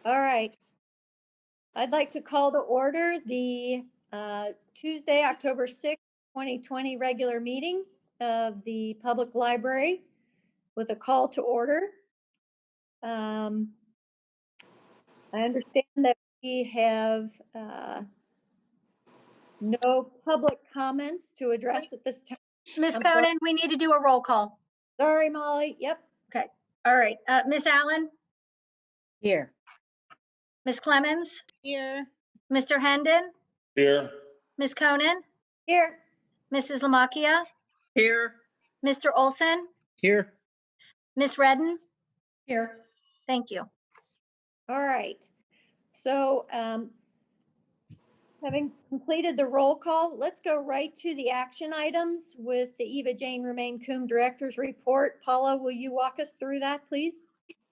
All right. I'd like to call to order the Tuesday, October 6th, 2020 regular meeting of the Public Library with a call to order. Um, I understand that we have no public comments to address at this time. Ms. I'm sorry. Conan, we need to do a roll call. Sorry, Molly. Yep. Okay. All right. Ms. Allen, Here. Ms. Clemens, Here. Mr. Hendon, Here. Ms. Conan, Here. Mrs. Lamacchia, Here. Mr. Olson, Here. Ms. Redden. Here. Thank you. All right. So having completed the roll call, let's go right to the action items with the Eva Jane Romaine Coombe Director's Report. Paula, will you walk us through that, please?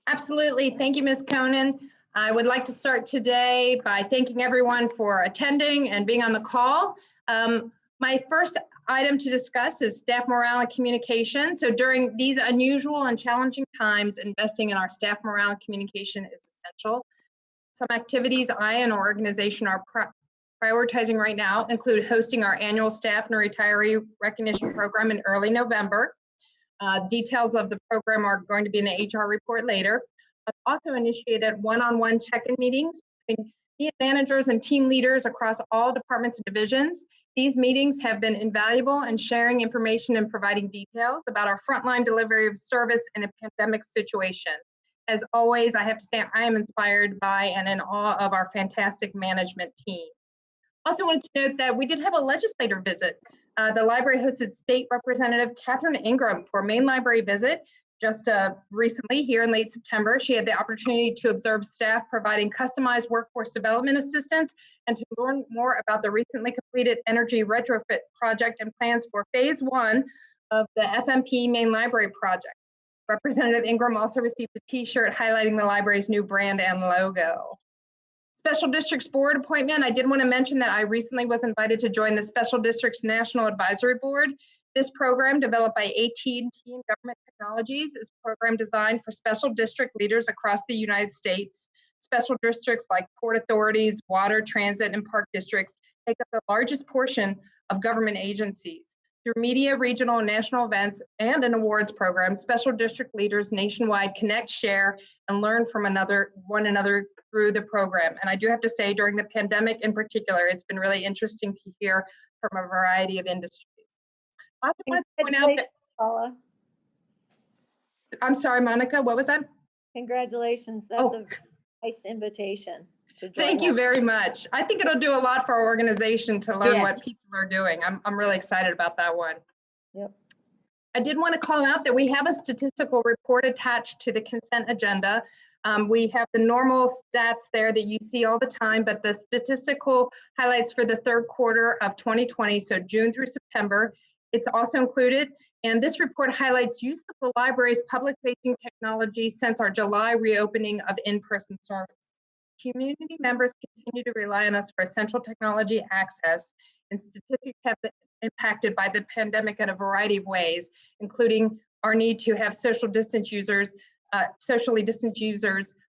Absolutely. Thank you, Ms. Conan. I would like to start today by thanking everyone for attending and being on the call. My first item to discuss is staff morale and communication. So during these unusual and challenging times, investing in our staff morale and communication is essential. Some activities I and our organization are prioritizing right now include hosting our annual staff and retiree recognition program in early November. Details of the program are going to be in the HR report later. I've also initiated one-on-one check-in meetings between team managers and team leaders across all departments and divisions. These meetings have been invaluable in sharing information and providing details about our frontline delivery of service in a pandemic situation. As always, I have to say I am inspired by and in awe of our fantastic management team. Also wanted to note that we did have a legislator visit. The library hosted State Representative Catherine Ingram for a main library visit just recently here in late September. She had the opportunity to observe staff providing customized workforce development assistance and to learn more about the recently completed energy retrofit project and plans for phase 1 of the FMP main library project. Representative Ingram also received a t-shirt highlighting the library's new brand and logo. Special Districts Board appointment, I did want to mention that I recently was invited to join the Special Districts National Advisory Board. This program, developed by AT&T and Government Technologies, is a program designed for special district leaders across the United States. Special districts like port authorities, water, transit, and park districts make up the largest portion of government agencies. Through media, regional, and national events, and an awards program, special district leaders nationwide connect, share, and learn from one another through the program. And I do have to say, during the pandemic in particular, it's been really interesting to hear from a variety of industries. I also want to point out that, Paula. I'm sorry, Monica, what was that? Congratulations. That's a nice invitation to join. Thank you very much. I think it'll do a lot for our organization to learn Yes. what people are doing. I'm really excited about that one. Yep. I did want to call out that we have a statistical report attached to the consent agenda. We have the normal stats there that you see all the time, but the statistical highlights for the third quarter of 2020, so June through September, it's also included. And this report highlights use of the library's public-facing technology since our July reopening of in-person service. Community members continue to rely on us for essential technology access, and statistics have been impacted by the pandemic in a variety of ways, including our need to have socially distant users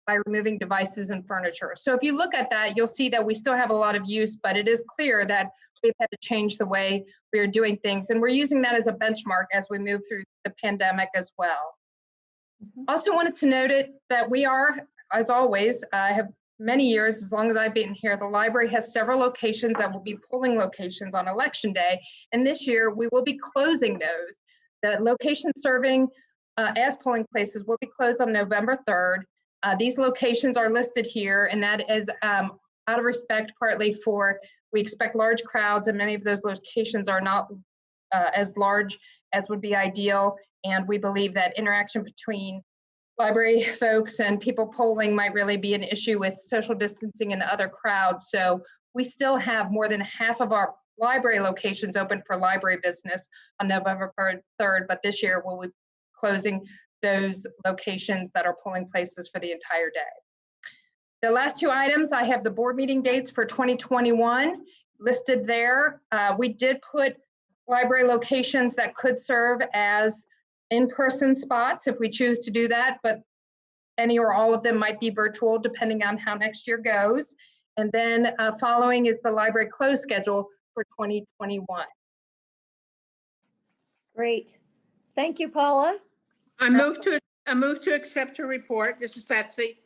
by removing devices and furniture. So if you look at that, you'll see that we still have a lot of use, but it is clear that we've had to change the way we are doing things. And we're using that as a benchmark as we move through the pandemic as well. Also wanted to note that we are, as always, have many years, as long as I've been here, the library has several locations that will be polling locations on election day. And this year we will be closing those. The locations serving as polling places will be closed on November 3rd. These locations are listed here, and that is out of respect partly for, we expect large crowds, and many of those locations are not as large as would be ideal. And we believe that interaction between library folks and people polling might really be an issue with social distancing and other crowds. So we still have more than half of our library locations open for library business on November 3rd, but this year we'll be closing those locations that are polling places for the entire day. The last two items, I have the board meeting dates for 2021 listed there. We did put library locations that could serve as in-person spots if we choose to do that, but any or all of them might be virtual depending on how next year goes. And then following is the library close schedule for 2021. Great. Thank you, Paula. I move to accept her report. This is Betsy.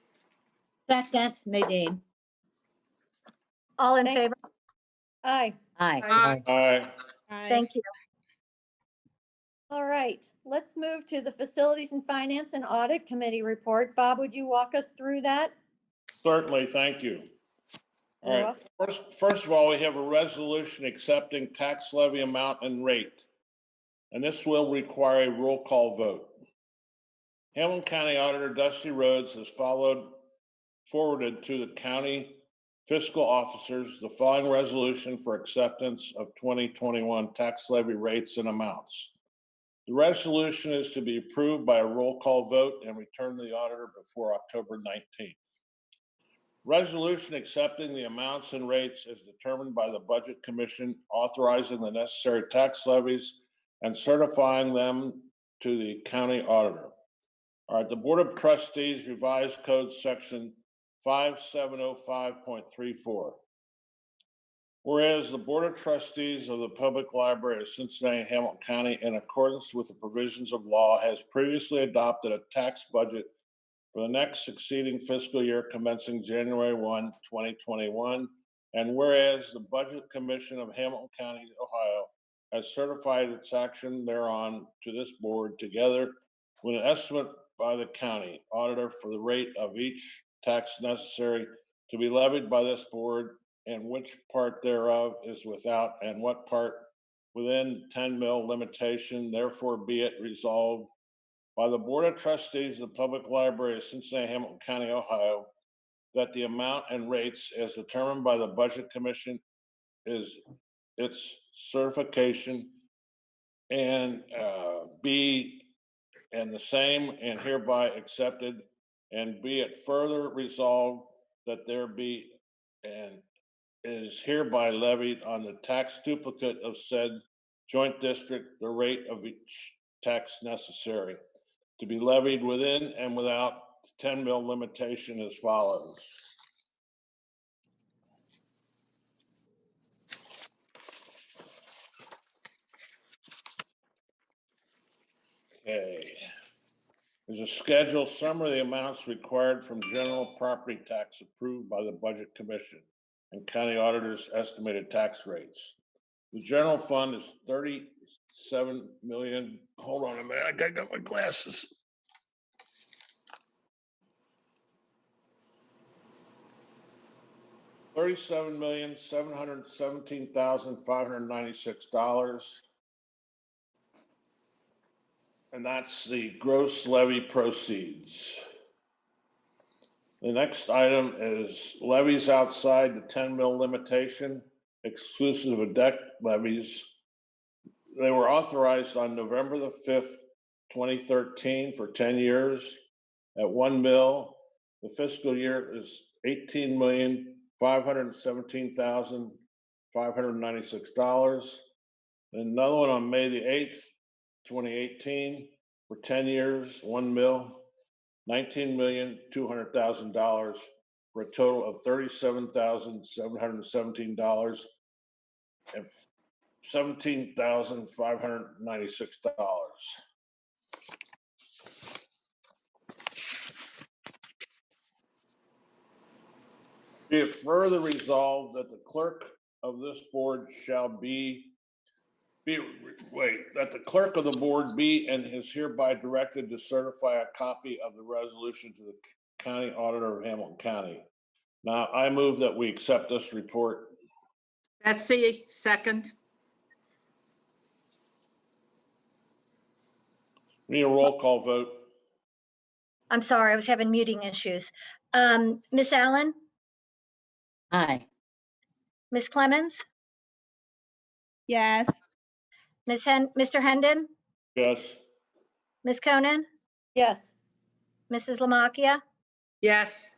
Second, Nadine. All in Thank- favor? Aye. Aye. Aye. Thank you. All right, let's move to the Facilities and Finance and Audit Committee report. Bob, would you walk us through that? Certainly, thank you. All You're right, first of all, we have a resolution accepting tax levy amount and rate. And this will require a roll call vote. Hamilton County Auditor Dusty Rhodes has forwarded to the county fiscal officers the following resolution for acceptance of 2021 tax levy rates and amounts. The resolution is to be approved by a roll call vote and returned to the auditor before October 19th. Resolution accepting the amounts and rates as determined by the Budget Commission, authorizing the necessary tax levies and certifying them to the county auditor. All right, the Board of Trustees revised code section 5705.34. Whereas the Board of Trustees of the Public Library of Cincinnati, Hamilton County, in accordance with the provisions of law, has previously adopted a tax budget for the next succeeding fiscal year commencing January 1, 2021. And whereas the Budget Commission of Hamilton County, Ohio, has certified its action thereon to this board together with an estimate by the county auditor for the rate of each tax necessary to be levied by this board and which part thereof is without and what part within 10 mil limitation, therefore be it resolved by the Board of Trustees of the Public Library of Cincinnati, Hamilton County, Ohio, that the amount and rates as determined by the Budget Commission is its certification and be and the same and hereby accepted, and be it further resolved that there be and is hereby levied on the tax duplicate of said joint district the rate of each tax necessary to be levied within and without 10 mil limitation as follows. Okay. There's a schedule summary of the amounts required from general property tax approved by the Budget Commission and county auditors' estimated tax rates. The general fund is 37 million. Hold on a minute, I gotta get my glasses. $37,717,596. And that's the gross levy proceeds. The next item is levies outside the 10 mil limitation, exclusive of debt levies. They were authorized on November the 5th, 2013 for 10 years at 1 mil. The fiscal year is $18,517,596. Another one on May the 8th, 2018 for 10 years, 1 mil, $19,200,000 for a total of $37,717 and $17,596. Be it further resolved that the clerk of this board shall that the clerk of the board be and is hereby directed to certify a copy of the resolution to the county auditor of Hamilton County. Now, I move that we accept this report. Betsy, second. Need a roll call vote. I'm sorry, I was having muting issues. Miss Allen, Aye. Miss Clemens, Yes. Mr. Hendon, Yes. Miss Conan, Yes. Mrs. Lamacchia, Yes.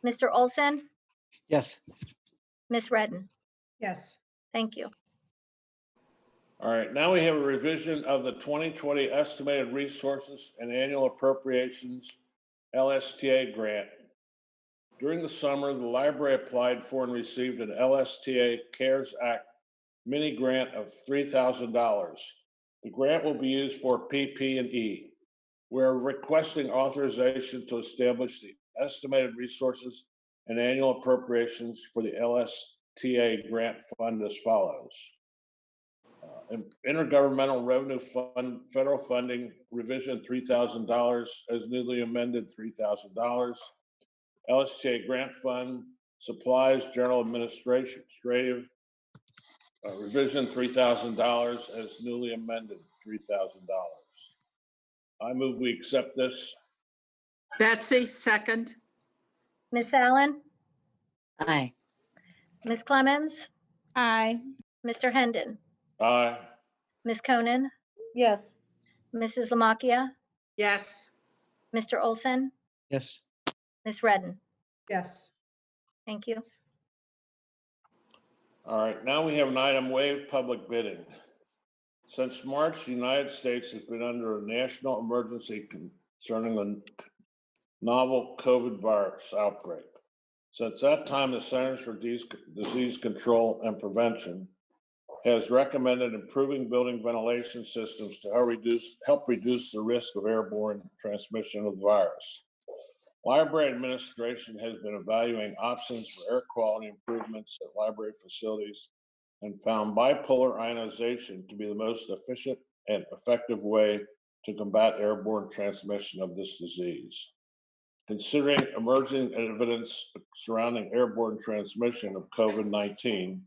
Mr. Olson, Yes. Miss Redden. Yes. Thank you. All right, now we have a revision of the 2020 estimated resources and annual appropriations LSTA grant. During the summer, the library applied for and received an LSTA CARES Act mini grant of $3,000. The grant will be used for PP&E. We're requesting authorization to establish the estimated resources and annual appropriations for the LSTA grant fund as follows. Intergovernmental Revenue Fund, federal funding revision $3,000 as newly amended $3,000. LSTA grant fund supplies general administrative revision $3,000 as newly amended $3,000. I move we accept this. Betsy, second. Miss Allen, Aye. Miss Clemens, Aye. Mr. Hendon, Aye. Miss Conan, Yes. Mrs. Lamakia, Yes. Mr. Olson, yes, Miss Redden. Yes. Thank you. All right, now we have an item, waive public bidding. Since March, the United States has been under a national emergency concerning the novel COVID virus outbreak. Since that time, the Centers for Disease Control and Prevention has recommended improving building ventilation systems to help reduce the risk of airborne transmission of the virus. Library administration has been evaluating options for air quality improvements at library facilities and found bipolar ionization to be the most efficient and effective way to combat airborne transmission of this disease. Considering emerging evidence surrounding airborne transmission of COVID-19,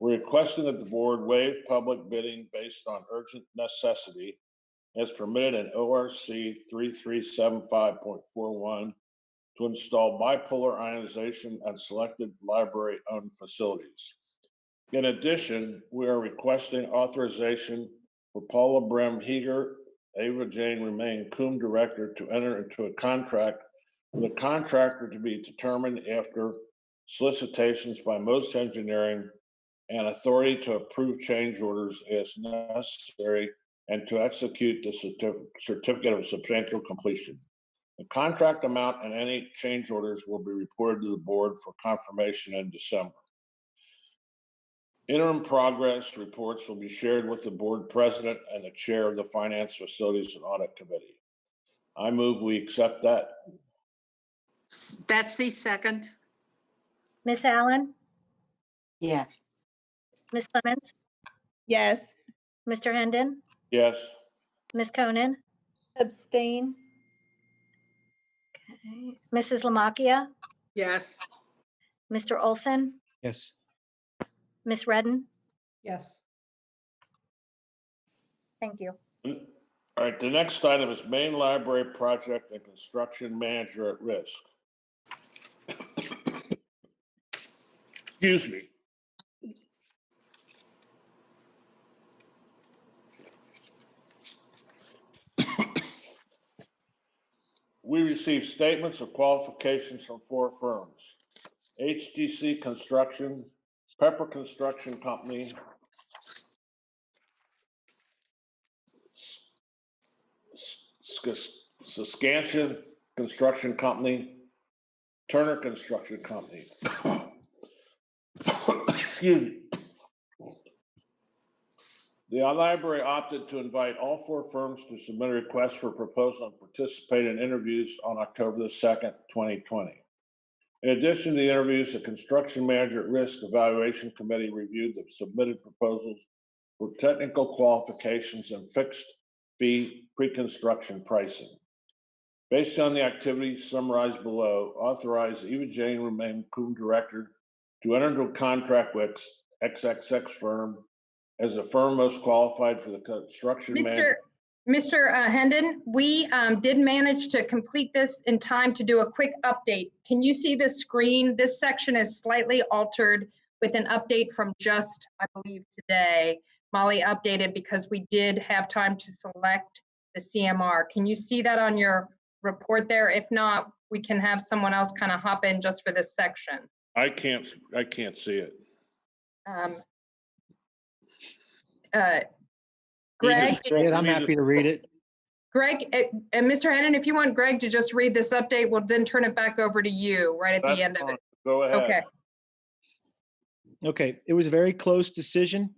we're requesting that the board waive public bidding based on urgent necessity as permitted in ORC 3375.41 to install bipolar ionization at selected library-owned facilities. In addition, we are requesting authorization for Paula Brem-Heger, Ava Jane Remain Coombe Director, to enter into a contract with a contractor to be determined after solicitations by Most Engineering and authority to approve change orders as necessary and to execute the certificate of substantial completion. The contract amount and any change orders will be reported to the board for confirmation in December. Interim progress reports will be shared with the board president and the chair of the Finance, Facilities, and Audit Committee. I move we accept that. Betsy, second. Miss Allen, Yes. Miss Clemens, Yes. Mr. Hendon, Yes. Miss Conan, Abstain. okay, Mrs. Lamakia, Yes. Mr. Olson, yes, Miss Redden. Yes. Thank you. All right, the next item is main library project and construction manager at risk. Excuse me. We received statements of qualifications from 4 firms: HTC Construction, Pepper Construction Company, Saskatchewan Construction Company, Turner Construction Company. Excuse me. The library opted to invite all 4 firms to submit a request for proposal and participate in interviews on October the 2nd, 2020. In addition to the interviews, the Construction Manager at Risk Evaluation Committee reviewed the submitted proposals for technical qualifications and fixed fee pre-construction pricing. Based on the activities summarized below, authorize Eva Jane Remain Coombe Director to enter into a contract with XXX firm as the firm most qualified for the construction manager. Mr. Hendon, we did manage to complete this in time to do a quick update. Can you see the screen? This section is slightly altered with an update from just, I believe, today. Molly updated because we did have time to select the CMR. Can you see that on your report there? If not, we can have someone else kind of hop in just for this section. I can't see it. Greg, yeah, I'm happy to read it. Greg, and Mr. Hennon, if you want Greg to just read this update, we'll then turn it back over to you right at the That's end of fine. it. Go ahead. Okay. Okay, it was a very close decision.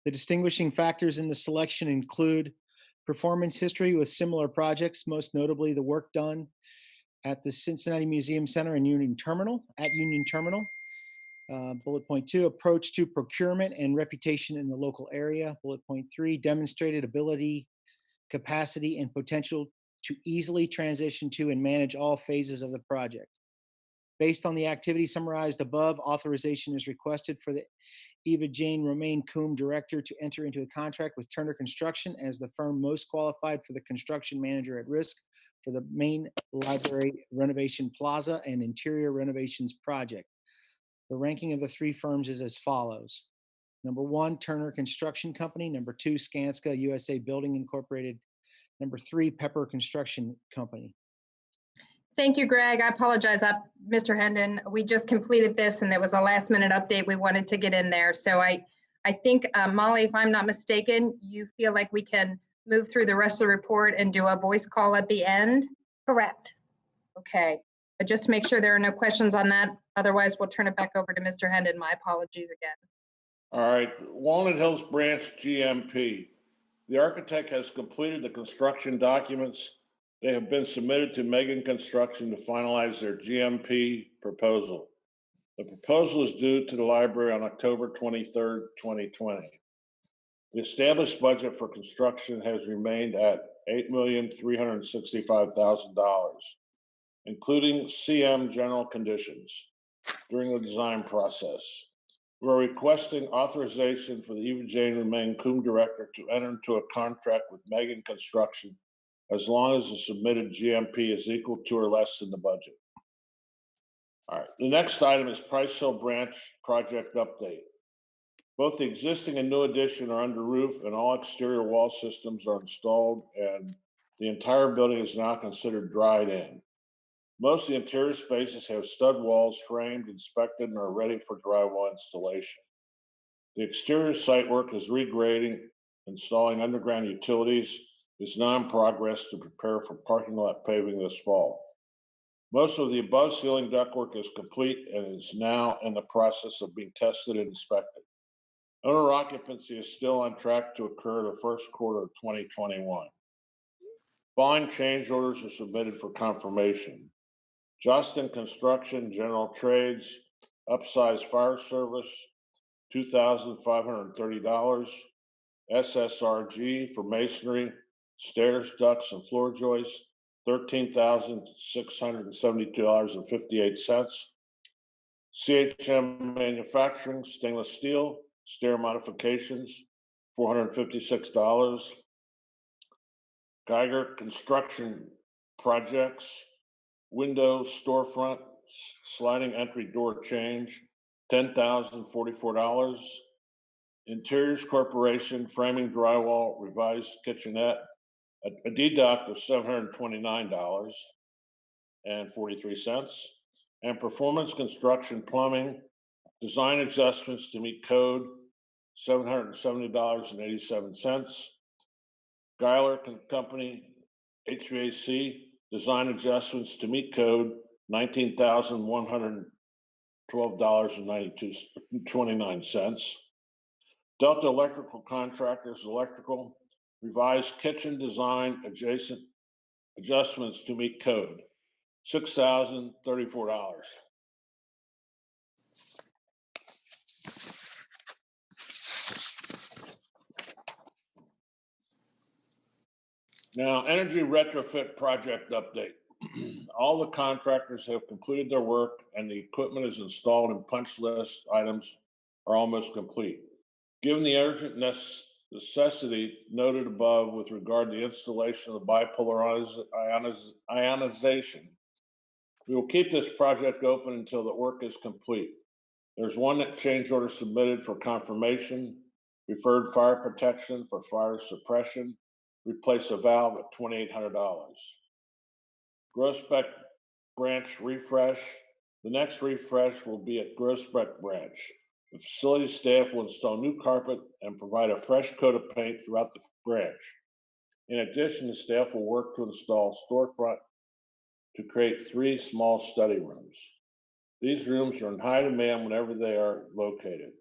The distinguishing factors in the selection include performance history with similar projects, most notably the work done at the Cincinnati Museum Center and Union Terminal, Bullet point 2, approach to procurement and reputation in the local area. Bullet point 3, demonstrated ability, capacity, and potential to easily transition to and manage all phases of the project. Based on the activity summarized above, authorization is requested for the Eva Jane Romaine Coombe Director to enter into a contract with Turner Construction as the firm most qualified for the construction manager at risk for the main library renovation plaza and interior renovations project. The ranking of the three firms is as follows. Number 1, Turner Construction Company. Number 2, Skanska USA Building Incorporated. Number 3, Pepper Construction Company. Thank you, Greg. I apologize, Mr. Hendon. We just completed this and there was a last minute update we wanted to get in there. So I think, Molly, if I'm not mistaken, you feel like we can move through the rest of the report and do a voice call at the end? Correct. Okay, but just to make sure there are no questions on that. Otherwise, we'll turn it back over to Mr. Hendon. My apologies again. All right, Walnut Hills Branch GMP. The architect has completed the construction documents. They have been submitted to Megan Construction to finalize their GMP proposal. The proposal is due to the library on October 23rd, 2020. The established budget for construction has remained at $8,365,000, including CM general conditions during the design process. We're requesting authorization for the Eva Jane Romaine Coombe Director to enter into a contract with Megan Construction as long as the submitted GMP is equal to or less than the budget. All right, the next item is Price Hill Branch project update. Both the existing and new addition are under roof and all exterior wall systems are installed and the entire building is now considered dried in. Most of the interior spaces have stud walls framed, inspected, and are ready for drywall installation. The exterior site work is regrading, installing underground utilities is now in progress to prepare for parking lot paving this fall. Most of the above ceiling ductwork is complete and is now in the process of being tested and inspected. Owner occupancy is still on track to occur the first quarter of 2021. Following change orders are submitted for confirmation. Justin Construction, General Trades, upsize fire service, $2,530. SSRG for masonry, stairs, ducts, and floor joists, $13,672.58. CHM Manufacturing, stainless steel, stair modifications, $456. Geiger Construction Projects, window, storefront, sliding entry door change, $10,044. Interiors Corporation, framing drywall, revised kitchenette, a deduct of $729.43. And Performance Construction Plumbing, design adjustments to meet code, $770.87. Geiler Company, HVAC, design adjustments to meet code, $19,112.29. Delta Electrical Contractors Electrical, revised kitchen design adjustments to meet code, $6,034. Now, energy retrofit project update. All the contractors have completed their work and the equipment is installed and punch list items are almost complete. Given the urgent necessity noted above with regard to the installation of the bipolar ionization, we will keep this project open until the work is complete. There's one change order submitted for confirmation, referred fire protection for fire suppression, replace a valve at $2,800. Groesbeck Branch refresh. The next refresh will be at Groesbeck Branch. The facility staff will install new carpet and provide a fresh coat of paint throughout the branch. In addition, the staff will work to install storefront to create 3 small study rooms. These rooms are in high demand whenever they are located.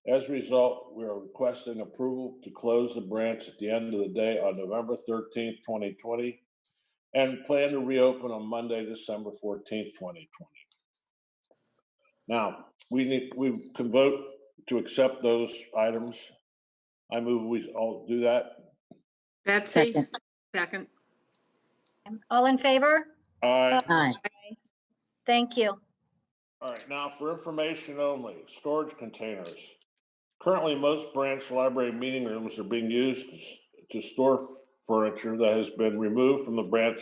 As a result, we are requesting approval to close the branch at the end of the day on November 13th, 2020, and plan to reopen on Monday, December 14th, 2020. Now, we can vote to accept those items. I move we all do that. Betsy, Second. second. All in favor? Aye. Aye. Thank you. All right, now for information only, storage containers. Currently, most branch library meeting rooms are being used to store furniture that has been removed from the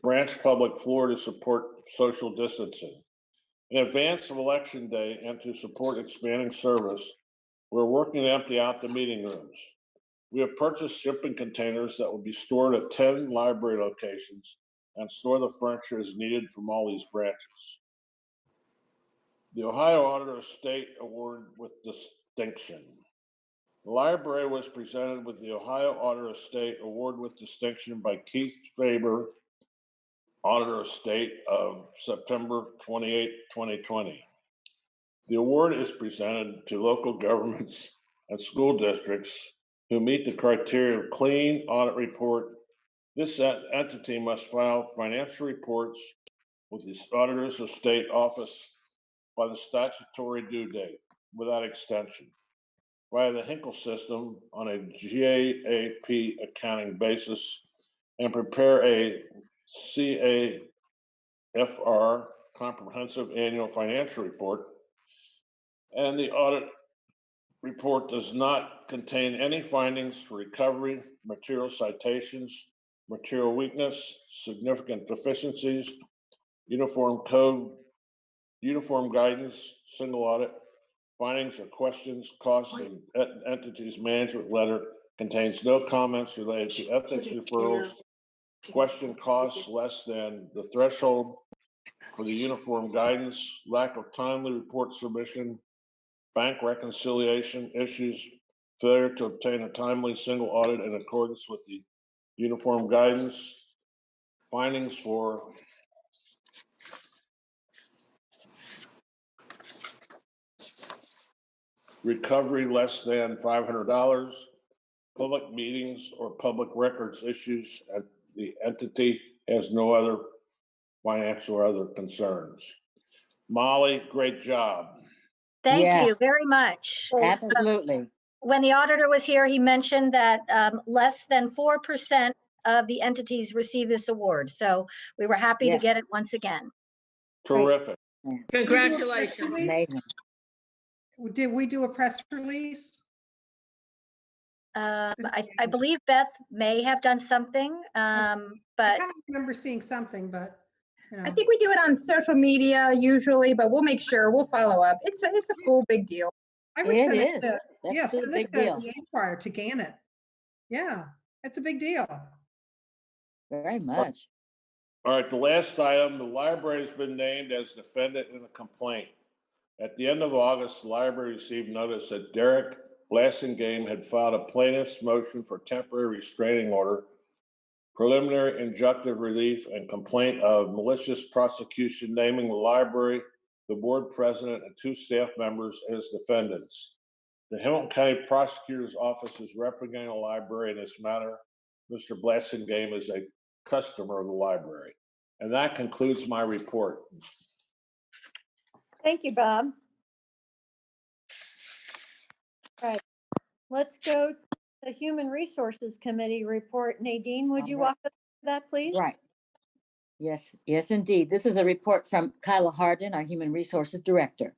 branch public floor to support social distancing. In advance of Election Day and to support expanding service, we're working to empty out the meeting rooms. We have purchased shipping containers that will be stored at 10 library locations and store the furniture as needed from all these branches. The Ohio Auditor of State Award with Distinction. The library was presented with the Ohio Auditor of State Award with Distinction by Keith Faber, Auditor of State of September 28, 2020. The award is presented to local governments and school districts who meet the criteria of clean audit report. This entity must file financial reports with the Auditors of State office by the statutory due date without extension via the Hinkle system on a GAAP accounting basis and prepare a CAFR comprehensive annual financial report. And the audit report does not contain any findings for recovery, material citations, material weakness, significant deficiencies, uniform code, uniform guidance, single audit, findings or questions, costs, and entities management letter contains no comments related to ethics referrals, question costs less than the threshold for the uniform guidance, lack of timely report submission, bank reconciliation issues, failure to obtain a timely single audit in accordance with the uniform guidance, findings for recovery less than $500, public meetings or public records issues, and the entity has no other financial or other concerns. Molly, great job. Thank you Yes. very much. Absolutely. When the auditor was here, he mentioned that less than 4% of the entities receive this award. So we were happy to get it once again. Terrific. Congratulations. Amazing. Did we do a press release? I believe Beth may have done something, I but kind of remember seeing something, but, you I know, think we do it on social media usually, but we'll make sure, we'll follow up. It's a cool, big deal. I would It send it is. to, yeah, That's a send big it to deal. the Enquirer to Gannett. Yeah, it's a big deal. Very much. All right, the last item, the library has been named as defendant in a complaint. At the end of August, the library received notice that Derek Blassingame had filed a plaintiff's motion for temporary restraining order, preliminary injunctive relief, and complaint of malicious prosecution, naming the library, the board president, and 2 staff members as defendants. The Hamilton County Prosecutor's Office is representing the library in this matter. Mr. Blassingame is a customer of the library. And that concludes my report. Thank you, Bob. All right, let's go to the Human Resources Committee report. Nadine, would you All right. walk us through that, please? Right. Yes, indeed. This is a report from Kyla Hardin, our Human Resources Director.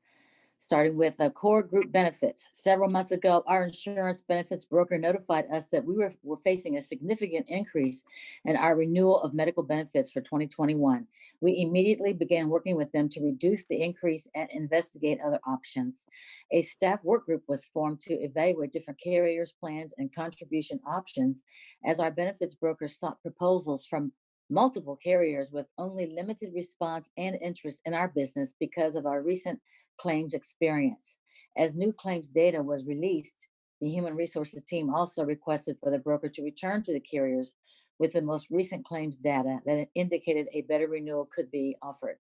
Starting with core group benefits. Several months ago, our insurance benefits broker notified us that we were facing a significant increase in our renewal of medical benefits for 2021. We immediately began working with them to reduce the increase and investigate other options. A staff work group was formed to evaluate different carriers, plans, and contribution options as our benefits broker sought proposals from multiple carriers with only limited response and interest in our business because of our recent claims experience. As new claims data was released, The Human Resources team also requested for the broker to return to the carriers with the most recent claims data that indicated a better renewal could be offered.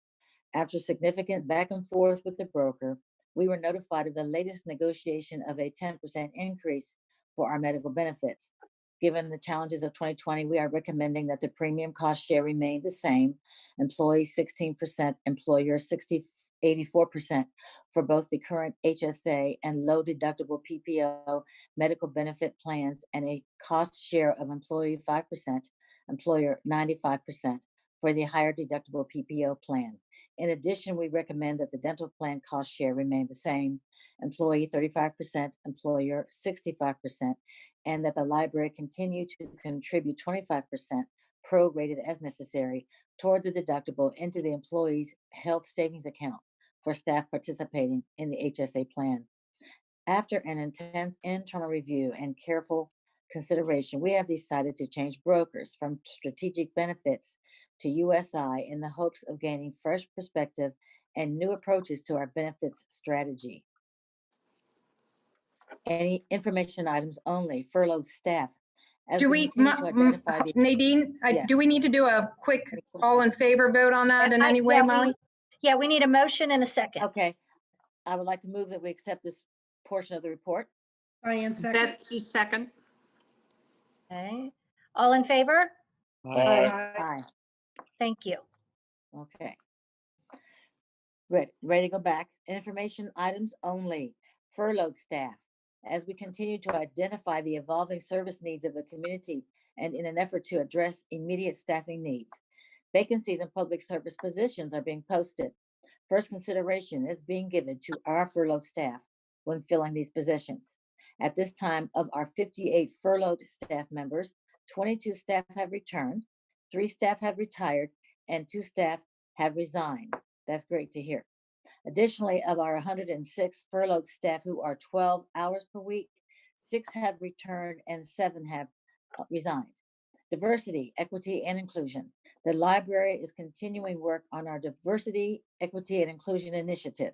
After significant back and forth with the broker, we were notified of the latest negotiation of a 10% increase for our medical benefits. Given the challenges of 2020, we are recommending that the premium cost share remain the same, employees 16%, employer 84% for both the current HSA and low deductible PPO medical benefit plans, and a cost share of employee 5%, employer 95% for the higher deductible PPO plan. In addition, we recommend that the dental plan cost share remain the same, employee 35%, employer 65%, and that the library continue to contribute 25% prorated as necessary toward the deductible into the employee's health savings account for staff participating in the HSA plan. After an intense internal review and careful consideration, we have decided to change brokers from Strategic Benefits to USI in the hopes of gaining fresh perspective and new approaches to our benefits strategy. Any information items only, furloughed staff. As Do we, continue to identify the, Nadine, Yes. do we need to do a quick all in favor vote on that in any way, Yeah, Molly? Yeah, we need a motion and a second. Okay, I would like to move that we accept this portion of the report. Diane second. Betsy second. Okay. All in favor? Aye. Aye. Thank you. Okay. Ready to go back. Information items only. Furloughed staff. As we continue to identify the evolving service needs of the community and in an effort to address immediate staffing needs, vacancies in public service positions are being posted. First consideration is being given to our furloughed staff when filling these positions. At this time, of our 58 furloughed staff members, 22 staff have returned, 3 staff have retired, and 2 staff have resigned. That's great to hear. Additionally, of our 106 furloughed staff who are 12 hours per week, 6 have returned and 7 have resigned. Diversity, equity, and inclusion. The library is continuing work on our diversity, equity, and inclusion initiative.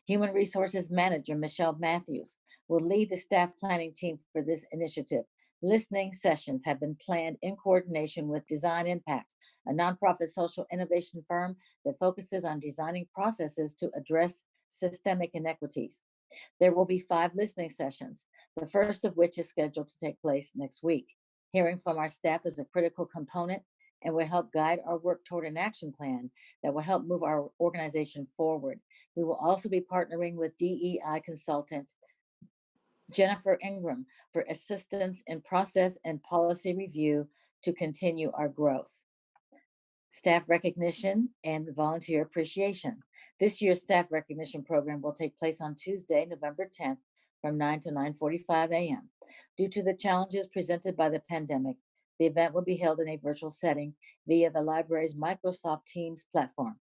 Human Resources Manager Michelle Matthews will lead the staff planning team for this initiative. Listening sessions have been planned in coordination with Design Impact, a nonprofit social innovation firm that focuses on designing processes to address systemic inequities. There will be 5 listening sessions, the first of which is scheduled to take place next week. Hearing from our staff is a critical component and will help guide our work toward an action plan that will help move our organization forward. We will also be partnering with DEI consultant Jennifer Ingram for assistance in process and policy review to continue our growth. Staff recognition and volunteer appreciation. This year's staff recognition program will take place on Tuesday, November 10th from 9 to 9:45 a.m. Due to the challenges presented by the pandemic, the event will be held in a virtual setting via the library's Microsoft Teams platform.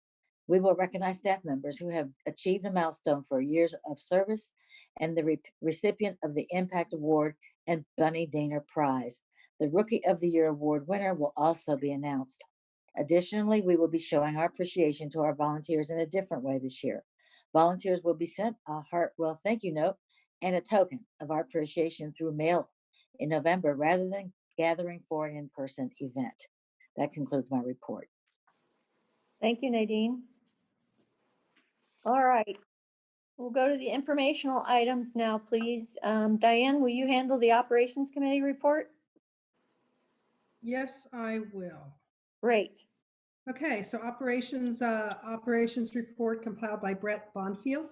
We will recognize staff members who have achieved a milestone for years of service and the recipient of the Impact Award and Bunny Daner Prize. The Rookie of the Year Award winner will also be announced. Additionally, we will be showing our appreciation to our volunteers in a different way this year. Volunteers will be sent a heartfelt thank you note and a token of our appreciation through mail in November rather than gathering for an in-person event. That concludes my report. Thank you, Nadine. All right. We'll go to the informational items now, please. Diane, will you handle the Operations Committee report? Yes, I will. Great. Okay, so operations report compiled by Brett Bonfield.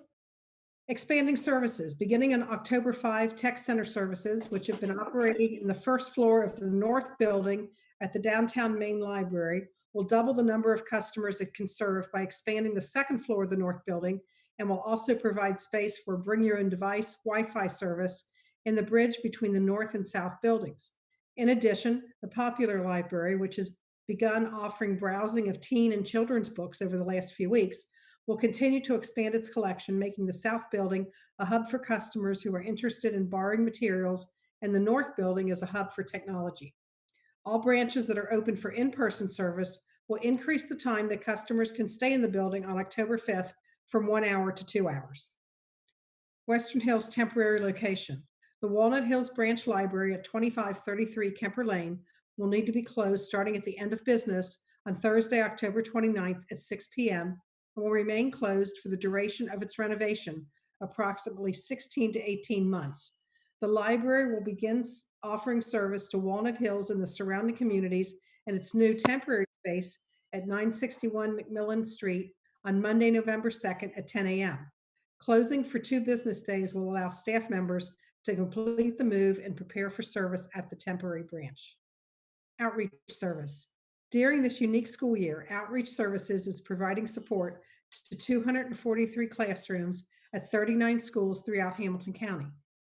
Expanding services. Beginning on October 5, Tech Center services, which have been operating in the first floor of the North Building at the downtown main library, will double the number of customers it can serve by expanding the second floor of the North Building, and will also provide space for bring your own device Wi-Fi service in the bridge between the North and South buildings. In addition, the Popular Library, which has begun offering browsing of teen and children's books over the last few weeks, will continue to expand its collection, making the South Building a hub for customers who are interested in borrowing materials, and the North Building is a hub for technology. All branches that are open for in-person service will increase the time that customers can stay in the building on October 5th from 1 hour to 2 hours. Western Hills temporary location. The Walnut Hills Branch Library at 2533 Kemper Lane will need to be closed starting at the end of business on Thursday, October 29th at 6 p.m. and will remain closed for the duration of its renovation, approximately 16 to 18 months. The library will begin offering service to Walnut Hills and the surrounding communities in its new temporary space at 961 McMillan Street on Monday, November 2nd at 10 a.m. Closing for 2 business days will allow staff members to complete the move and prepare for service at the temporary branch. Outreach service. During this unique school year, Outreach Services is providing support to 243 classrooms at 39 schools throughout Hamilton County.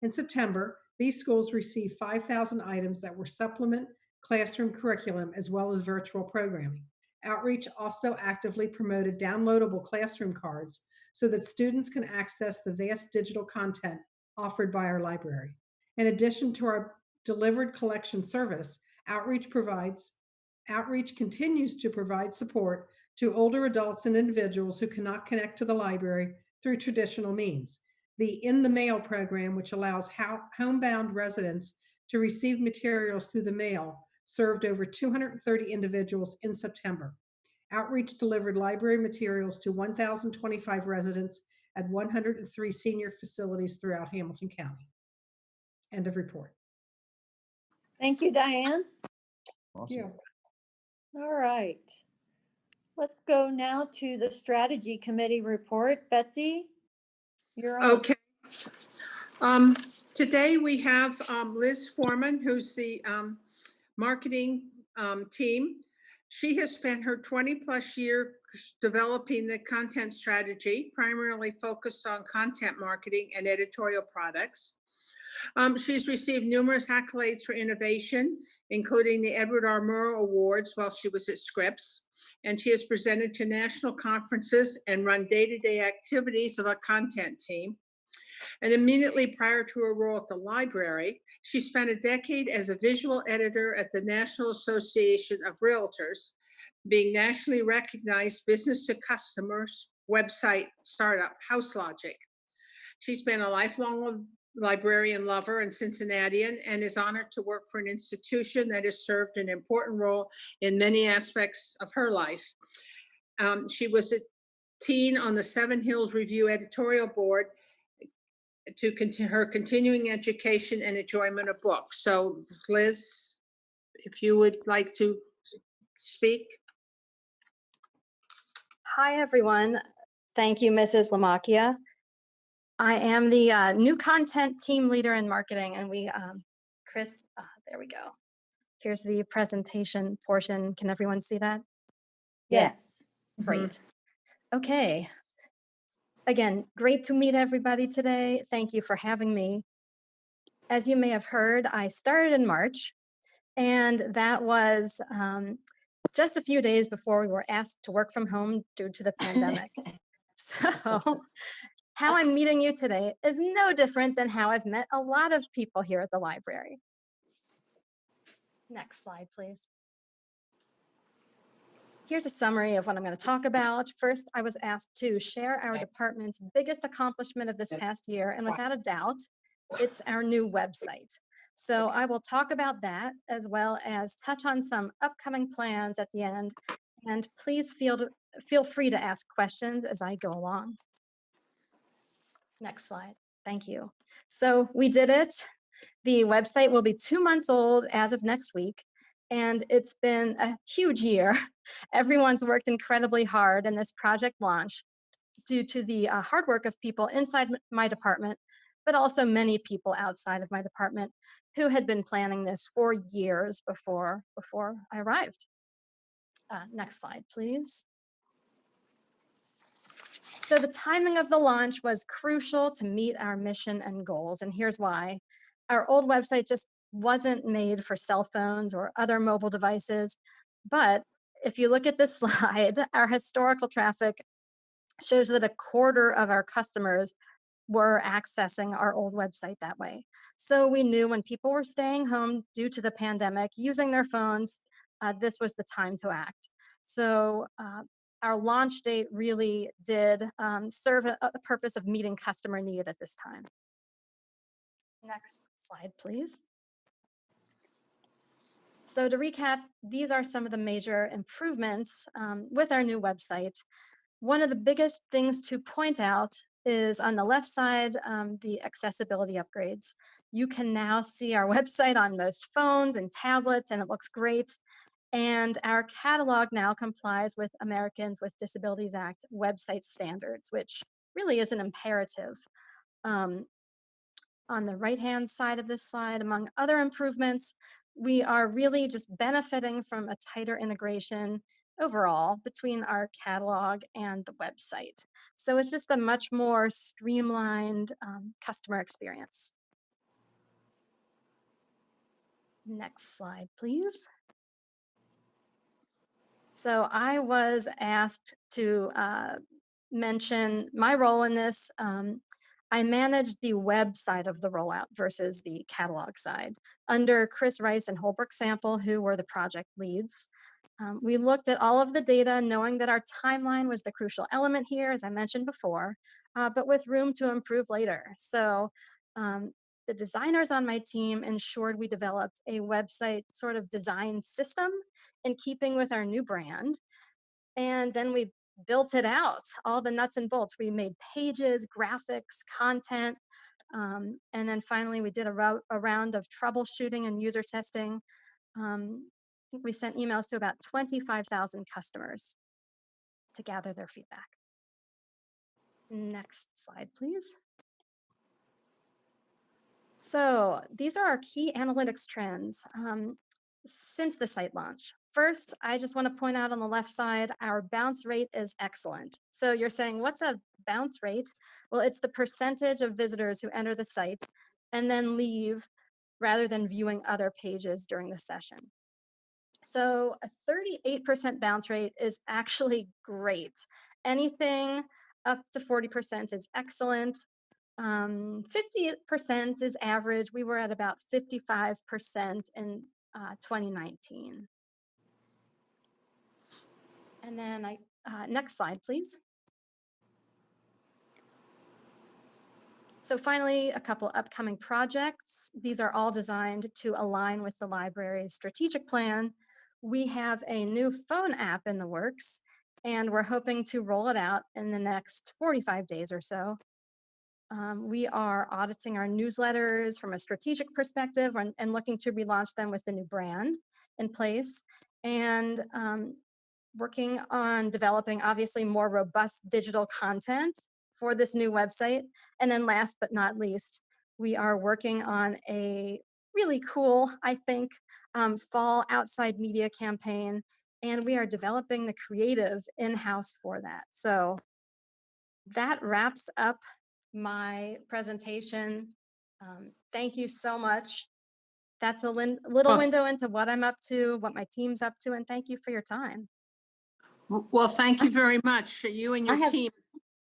In September, these schools received 5,000 items that were supplement classroom curriculum as well as virtual programming. Outreach also actively promoted downloadable classroom cards so that students can access the vast digital content offered by our library. In addition to our delivered collection service, Outreach continues to provide support to older adults and individuals who cannot connect to the library through traditional means. The In the Mail program, which allows homebound residents to receive materials through the mail, served over 230 individuals in September. Outreach delivered library materials to 1,025 residents at 103 senior facilities throughout Hamilton County. End of report. Thank you, Diane. Thank you. All right. Let's go now to the strategy committee report. Betsy, you're on. Okay. Today we have Liz Foreman, who's the marketing team. She has spent her 20+ years developing the content strategy, primarily focused on content marketing and editorial products. She's received numerous accolades for innovation, including the Edward R. Murrow Awards while she was at Scripps. And she has presented to national conferences and run day-to-day activities of a content team. And immediately prior to her role at the library, she spent a decade as a visual editor at the National Association of Realtors, being nationally recognized business to customers website startup HouseLogic. She's been a lifelong librarian lover and Cincinnatian and is honored to work for an institution that has served an important role in many aspects of her life. She was a teen on the Seven Hills Review editorial board to continue her continuing education and enjoyment of books. So Liz, if you would like to speak. Hi, everyone. Thank you, Mrs. Lamacchia. I am the new content team leader in marketing, and Chris, there we go. Here's the presentation portion. Can everyone see that? Yes. Great. Okay. Again, great to meet everybody today. Thank you for having me. As you may have heard, I started in March, and that was just a few days before we were asked to work from home due to the pandemic. So how I'm meeting you today is no different than how I've met a lot of people here at the library. Next slide, please. Here's a summary of what I'm going to talk about. First, I was asked to share our department's biggest accomplishment of this past year, and without a doubt, it's our new website. So I will talk about that as well as touch on some upcoming plans at the end, and please feel free to ask questions as I go along. Next slide. Thank you. So we did it. The website will be 2 months old as of next week, and it's been a huge year. Everyone's worked incredibly hard in this project launch due to the hard work of people inside my department, but also many people outside of my department who had been planning this for years before I arrived. Next slide, please. So the timing of the launch was crucial to meet our mission and goals, and here's why. Our old website just wasn't made for cell phones or other mobile devices, but if you look at this slide, our historical traffic shows that 1/4 of our customers were accessing our old website that way. So we knew when people were staying home due to the pandemic, using their phones, this was the time to act. So our launch date really did serve a purpose of meeting customer need at this time. Next slide, please. So to recap, these are some of the major improvements with our new website. One of the biggest things to point out is on the left side, the accessibility upgrades. You can now see our website on most phones and tablets, and it looks great. And our catalog now complies with Americans with Disabilities Act website standards, which really is an imperative. On the right-hand side of this slide, among other improvements, we are really just benefiting from a tighter integration overall between our catalog and the website. So it's just a much more streamlined customer experience. Next slide, please. So I was asked to mention my role in this. I managed the web side of the rollout versus the catalog side under Chris Rice and Holbrook Sample, who were the project leads. We looked at all of the data, knowing that our timeline was the crucial element here, as I mentioned before, but with room to improve later. So the designers on my team ensured we developed a website sort of design system in keeping with our new brand. And then we built it out, all the nuts and bolts. We made pages, graphics, content. And then finally, we did a round of troubleshooting and user testing. I think we sent emails to about 25,000 customers to gather their feedback. Next slide, please. So these are our key analytics trends since the site launch. First, I just want to point out on the left side, our bounce rate is excellent. So you're saying, what's a bounce rate? Well, it's the percentage of visitors who enter the site and then leave rather than viewing other pages during the session. So a 38% bounce rate is actually great. Anything up to 40% is excellent. 50% is average. We were at about 55% in 2019. And then next slide, please. So finally, a couple upcoming projects. These are all designed to align with the library's strategic plan. We have a new phone app in the works, and we're hoping to roll it out in the next 45 days or so. We are auditing our newsletters from a strategic perspective and looking to relaunch them with the new brand in place. And working on developing obviously more robust digital content for this new website. And then last but not least, we are working on a really cool, I think, fall outside media campaign. And we are developing the creative in-house for that. So that wraps up my presentation. Thank you so much. That's a little window into what I'm up to, what my team's up to, and thank you for your time. Well, thank you very much. You and your team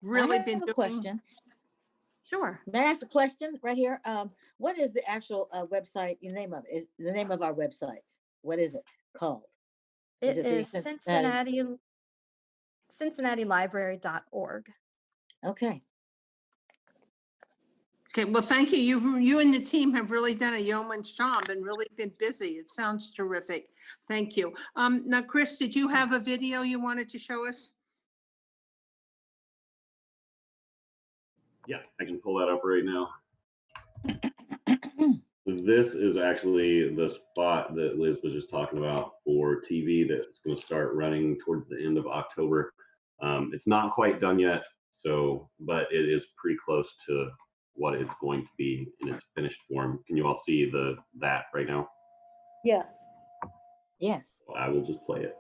really been a doing. Question. Sure. May I ask a question right here? What is the actual website? The name of it is the name of our website. What is it called? It is CincinnatiLibrary.org. Okay. Okay, well, thank you. You and the team have really done a yeoman's job and really been busy. It sounds terrific. Thank you. Now, Chris, did you have a video you wanted to show us? Yeah, I can pull that up right now. This is actually the spot that Liz was just talking about for TV that's going to start running towards the end of October. It's not quite done yet, but it is pretty close to what it's going to be in its finished form. Can you all see that right now? Yes. Yes. Well, I will just play it.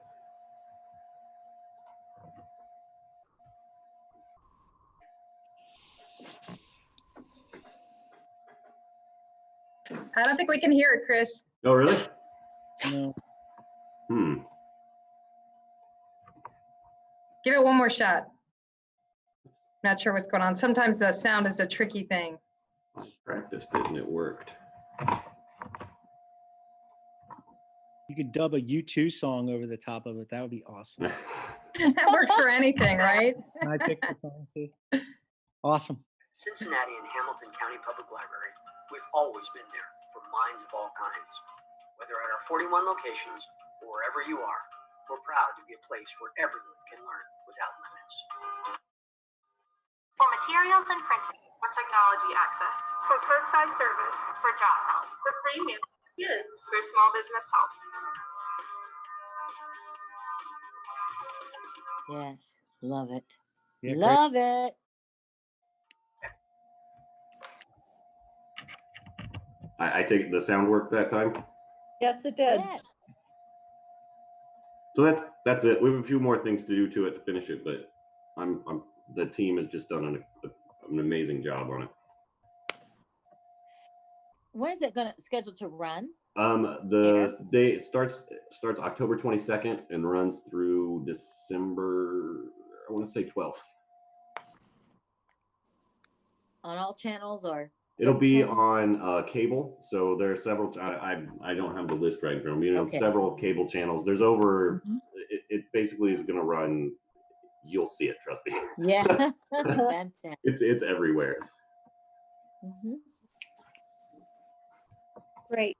I don't think we can hear it, Chris. Oh, really? No. Give it one more shot. Not sure what's going on. Sometimes the sound is a tricky thing. I practiced it and it worked. You could dub a U2 song over the top of it. That would be awesome. That works for anything, right? Can I pick the song too? Awesome. Cincinnati and Hamilton County Public Library. We've always been there for minds of all kinds. Whether at our 41 locations or wherever you are, we're proud to be a place where everyone can learn without limits. For materials and printing, for technology access, for curbside service, for job help, for free meals, for small business help. Yes, love it. Yeah, great. Love it. I take it the sound work that time. Yes, it did. Yes. So that's it. We have a few more things to do to it to finish it, but the team has just done an amazing job on it. When is it scheduled to run? The day starts October 22nd and runs through December, I want to say 12th. On all channels or? It'll be channels? on cable. So there are several. I don't have the list right in front of me. Okay. Several cable channels. There's over. Mhm. It basically is going to run. You'll see it. Trust me. Yeah. Fantastic. It's everywhere. Mhm. Great.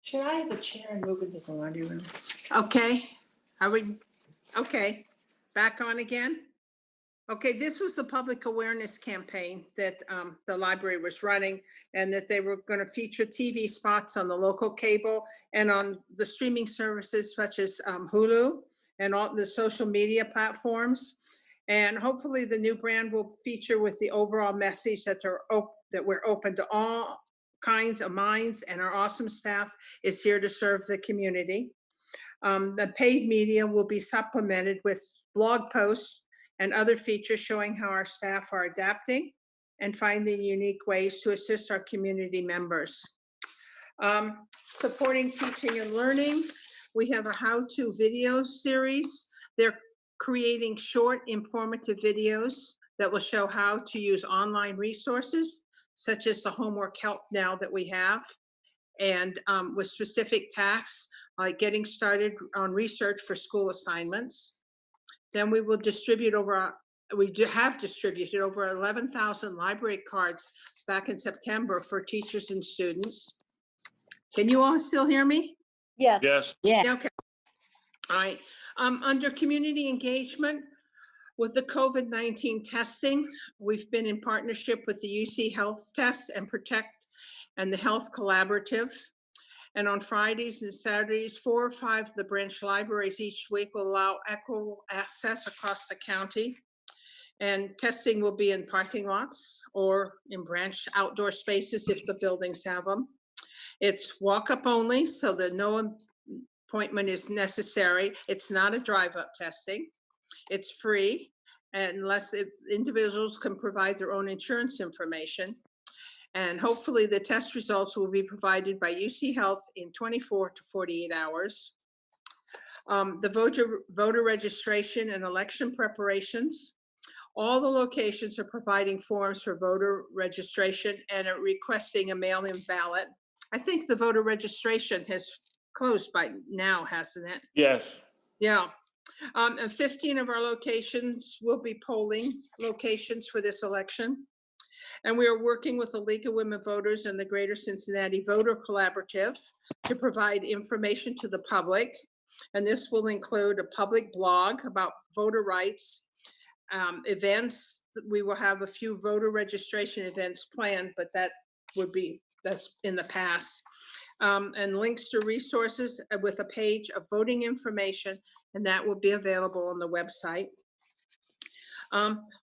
Should I have a chair and move into the laundry room? Okay, okay, back on again. Okay, this was the public awareness campaign that the library was running, and that they were going to feature TV spots on the local cable and on the streaming services such as Hulu and all the social media platforms. And hopefully the new brand will feature with the overall message that we're open to all kinds of minds, and our awesome staff is here to serve the community. The paid media will be supplemented with blog posts and other features showing how our staff are adapting and finding unique ways to assist our community members. Supporting teaching and learning, we have a how-to video series. They're creating short, informative videos that will show how to use online resources, such as the homework help now that we have, and with specific tasks, like getting started on research for school assignments. Then we will distribute we have distributed over 11,000 library cards back in September for teachers and students. Can you all still hear me? Yes. Yes. Yes. Okay. All right. Under community engagement, with the COVID-19 testing, we've been in partnership with the UC Health Test and Protect and the Health Collaborative. And on Fridays and Saturdays, 4 or 5 of the branch libraries each week will allow equitable access across the county. And testing will be in parking lots or in branch outdoor spaces if the buildings have them. It's walk-up only, so that no appointment is necessary. It's not a drive-up testing. It's free unless individuals can provide their own insurance information. And hopefully the test results will be provided by UC Health in 24 to 48 hours. The voter registration and election preparations. All the locations are providing forms for voter registration and are requesting a mail-in ballot. I think the voter registration has closed by now, hasn't it? Yes. Yeah. And 15 of our locations will be polling locations for this election. And we are working with the League of Women Voters and the Greater Cincinnati Voter Collaborative to provide information to the public. And this will include a public blog about voter rights, events. We will have a few voter registration events planned, but that's in the past. And links to resources with a page of voting information, and that will be available on the website.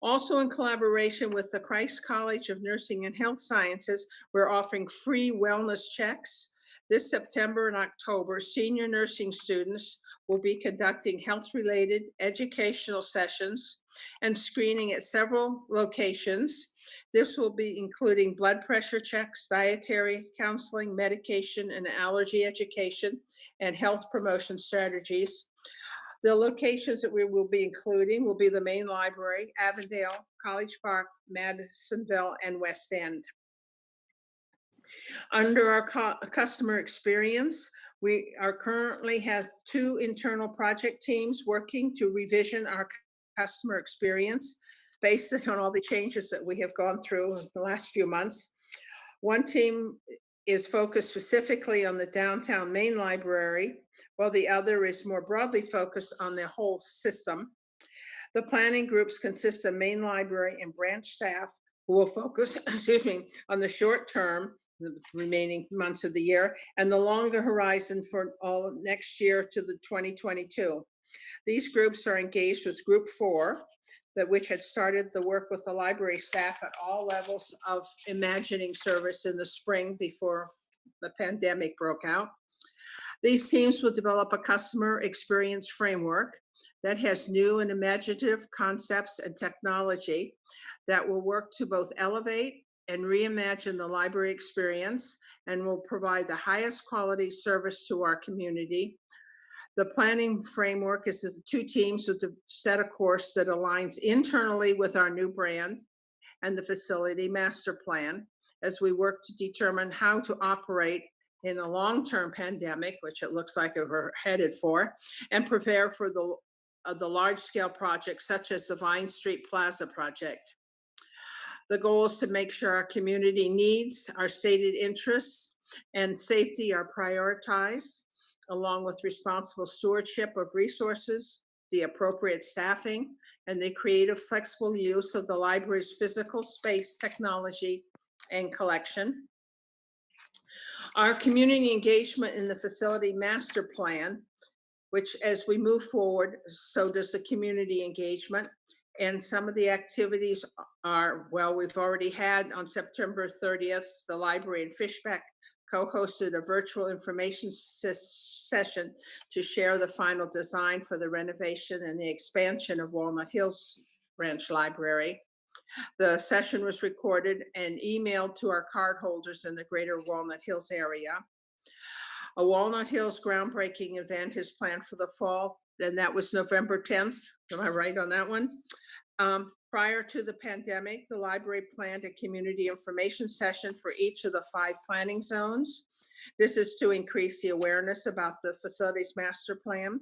Also in collaboration with the Christ College of Nursing and Health Sciences, we're offering free wellness checks. This September and October, senior nursing students will be conducting health-related educational sessions and screening at several locations. This will be including blood pressure checks, dietary counseling, medication and allergy education, and health promotion strategies. The locations that we will be including will be the main library, Avondale, College Park, Madisonville, and West End. Under our customer experience, we are currently have 2 internal project teams working to revision our customer experience based on all the changes that we have gone through in the last few months. One team is focused specifically on the downtown main library, while the other is more broadly focused on the whole system. The planning groups consist of main library and branch staff who will focus, excuse me, on the short term, the remaining months of the year, and the longer horizon for all next year to the 2022. These groups are engaged with Group 4, which had started the work with the library staff at all levels of imagining service in the spring before the pandemic broke out. These teams will develop a customer experience framework that has new and imaginative concepts and technology that will work to both elevate and reimagine the library experience and will provide the highest quality service to our community. The planning framework is the two teams with a set of course that aligns internally with our new brand and the facility master plan as we work to determine how to operate in a long-term pandemic, which it looks like we're headed for, and prepare for the large-scale projects such as the Vine Street Plaza project. The goal is to make sure our community needs, our stated interests, and safety are prioritized, along with responsible stewardship of resources, the appropriate staffing, and the creative, flexible use of the library's physical space, technology, and collection. Our community engagement in the facility master plan, which as we move forward, so does the community engagement. And some of the activities are, well, we've already had on September 30th, the library in Fishbeck co-hosted a virtual information session to share the final design for the renovation and the expansion of Walnut Hills Branch Library. The session was recorded and emailed to our cardholders in the greater Walnut Hills area. A Walnut Hills groundbreaking event is planned for the fall, and that was November 10th. Am I right on that one? Prior to the pandemic, the library planned a community information session for each of the 5 planning zones. This is to increase the awareness about the facilities master plan.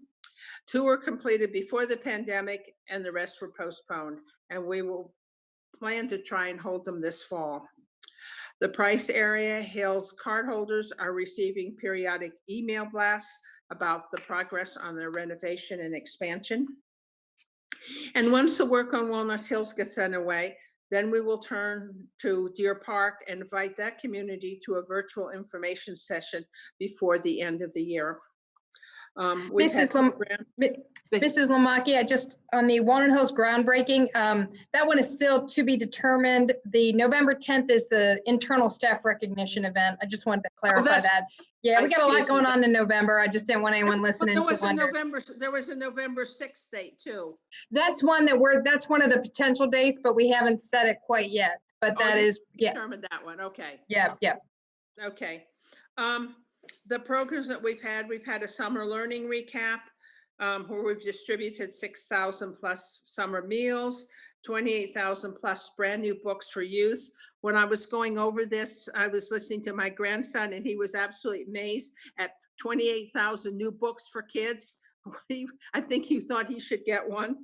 2 were completed before the pandemic and the rest were postponed, and we will plan to try and hold them this fall. The Price area Hills cardholders are receiving periodic email blasts about the progress on their renovation and expansion. And once the work on Walnut Hills gets underway, then we will turn to Deer Park and invite that community to a virtual information session before the end of the year. Mrs. Lamaki, I just, on the Walnut Hills groundbreaking, that one is still to be determined. The November 10th is the internal staff recognition event. I just wanted to clarify that. Yeah, we got a lot going on in November. I just didn't want anyone listening to wonder. There was a November 6th date too. That's one that's one of the potential dates, but we haven't set it quite yet. But that is, yeah. Determined that one, okay. Yeah. Okay. The programs that we've had a summer learning recap where we've distributed 6,000 plus summer meals, 28,000 plus brand new books for youth. When I was going over this, I was listening to my grandson and he was absolutely amazed at 28,000 new books for kids. I think he thought he should get one.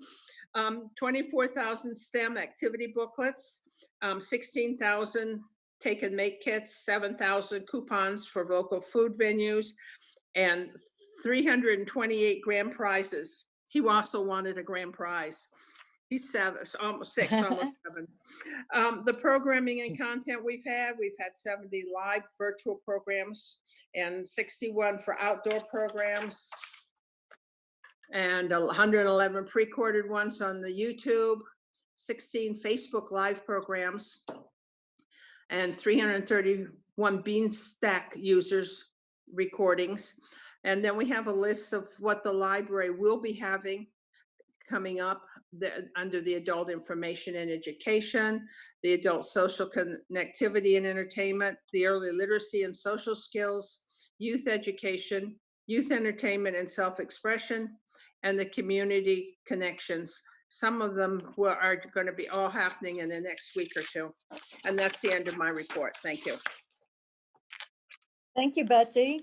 24,000 STEM activity booklets, 16,000 take and make kits, 7,000 coupons for local food venues, and 328 grand prizes. He also wanted a grand prize. He's 7, almost 6, almost 7. The programming and content we've had 70 live virtual programs and 61 for outdoor programs, and 111 pre-recorded ones on the YouTube, 16 Facebook live programs, and 331 Beanstack users recordings. And then we have a list of what the library will be having coming up under the adult information and education, the adult social connectivity and entertainment, the early literacy and social skills, youth education, youth entertainment and self-expression, and the community connections. Some of them are going to be all happening in the next week or 2. And that's the end of my report. Thank you. Thank you, Betsy.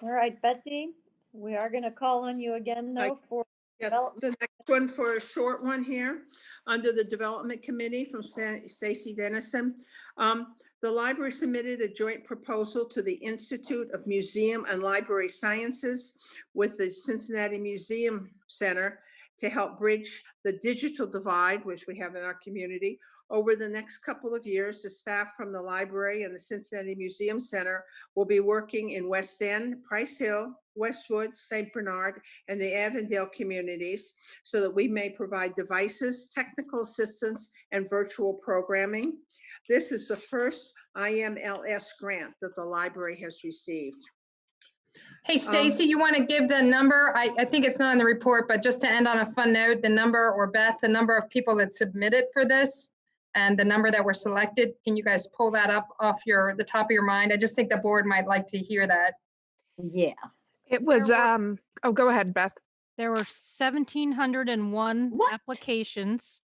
All right, Betsy, we are going to call on you again though for development. The next one for a short one here under the development committee from Stacy Dennison. The library submitted a joint proposal to the Institute of Museum and Library Sciences with the Cincinnati Museum Center to help bridge the digital divide, which we have in our community. Over the next couple of years, the staff from the library and the Cincinnati Museum Center will be working in West End, Price Hill, Westwood, St. Bernard, and the Avondale communities so that we may provide devices, technical assistance, and virtual programming. This is the first IMLS grant that the library has received. Hey, Stacy, you want to give the number? I think it's not in the report, but just to end on a fun note, the number, or Beth, the number of people that submitted for this and the number that were selected. Can you guys pull that up off the top of your mind? I just think the board might like to hear that. Yeah. It was, There oh, go ahead, Beth. There were 1,701 What? applications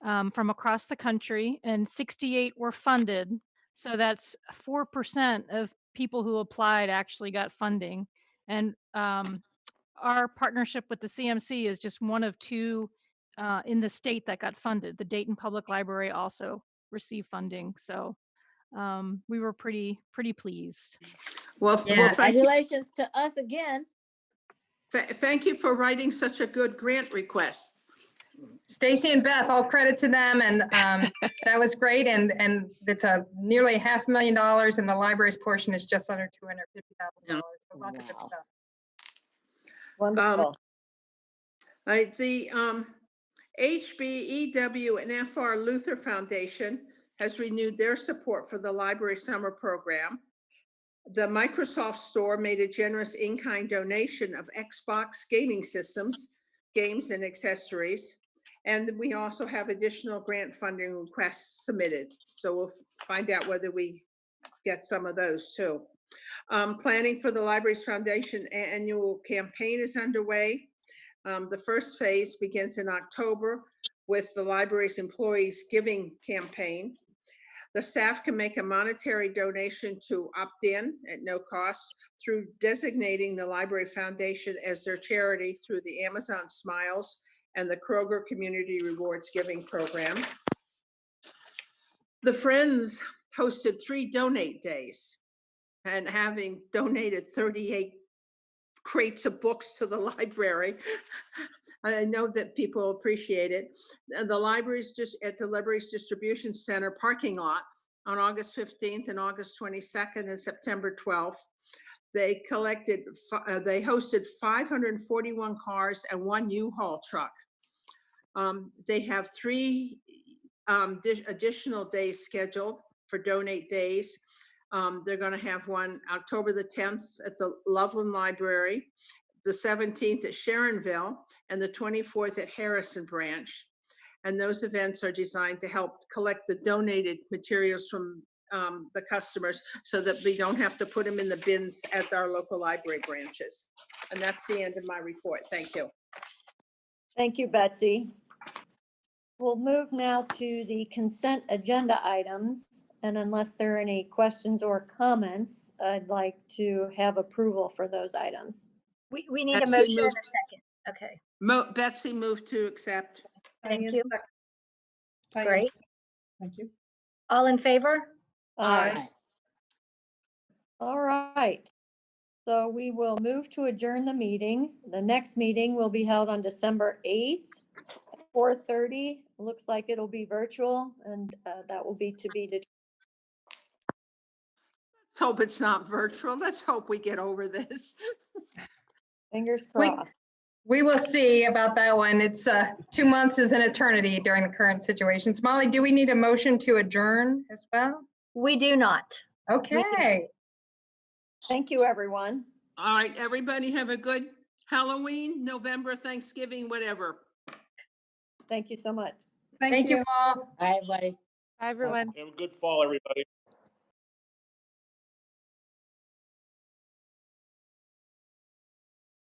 from across the country, and 68 were funded. So that's 4% of people who applied actually got funding. And our partnership with the CMC is just one of two in the state that got funded. The Dayton Public Library also received funding. So we were pretty pleased. Well, Yeah. well, thank you. Congratulations to us again. Thank you for writing such a good grant request. Stacy and Beth, all credit to them, and that was great. And it's a nearly $500,000, and the library's portion is just under $250,000. So lots of good Wow. stuff. Wonderful. The HBEW and FR Luther Foundation has renewed their support for the library summer program. The Microsoft Store made a generous in-kind donation of Xbox gaming systems, games, and accessories. And we also have additional grant funding requests submitted. So we'll find out whether we get some of those too. Planning for the Libraries Foundation annual campaign is underway. The first phase begins in October with the library's employees giving campaign. The staff can make a monetary donation to opt in at no cost through designating the Library Foundation as their charity through the Amazon Smiles and the Kroger Community Rewards Giving Program. The Friends hosted 3 donate days, and having donated 38 crates of books to the library, I know that people appreciate it. And the library's just at the library's distribution center parking lot on August 15th and August 22nd and September 12th. They hosted 541 cars and 1 U-Haul truck. They have 3 additional days scheduled for donate days. They're going to have one October the 10th at the Loveland Library, the 17th at Sharonville, and the 24th at Harrison Branch. And those events are designed to help collect the donated materials from the customers so that we don't have to put them in the bins at our local library branches. And that's the end of my report. Thank you. Thank you, Betsy. We'll move now to the consent agenda items. And unless there are any questions or comments, I'd like to have approval for those items. We need a Betsy motion and moved. a second. Okay, Betsy moved to accept. thank Diane you. sec- Diane Great. sec- Thank you. All in favor? Aye. All right. So we will move to adjourn the meeting. The next meeting will be held on December 8th, at 4:30. Looks like it'll be virtual, and that will be to be determined. Let's hope it's not virtual. Let's hope we get over this. Fingers We- crossed. We will see about that one. It's 2 months is an eternity during the current situations. Molly, do we need a motion to adjourn as well? We do not. Okay. Thank you, everyone. All right, everybody have a good Halloween, November, Thanksgiving, whatever. Thank you so much. Thank you all. Bye, everybody. Hi, everyone. Have a good fall, everybody.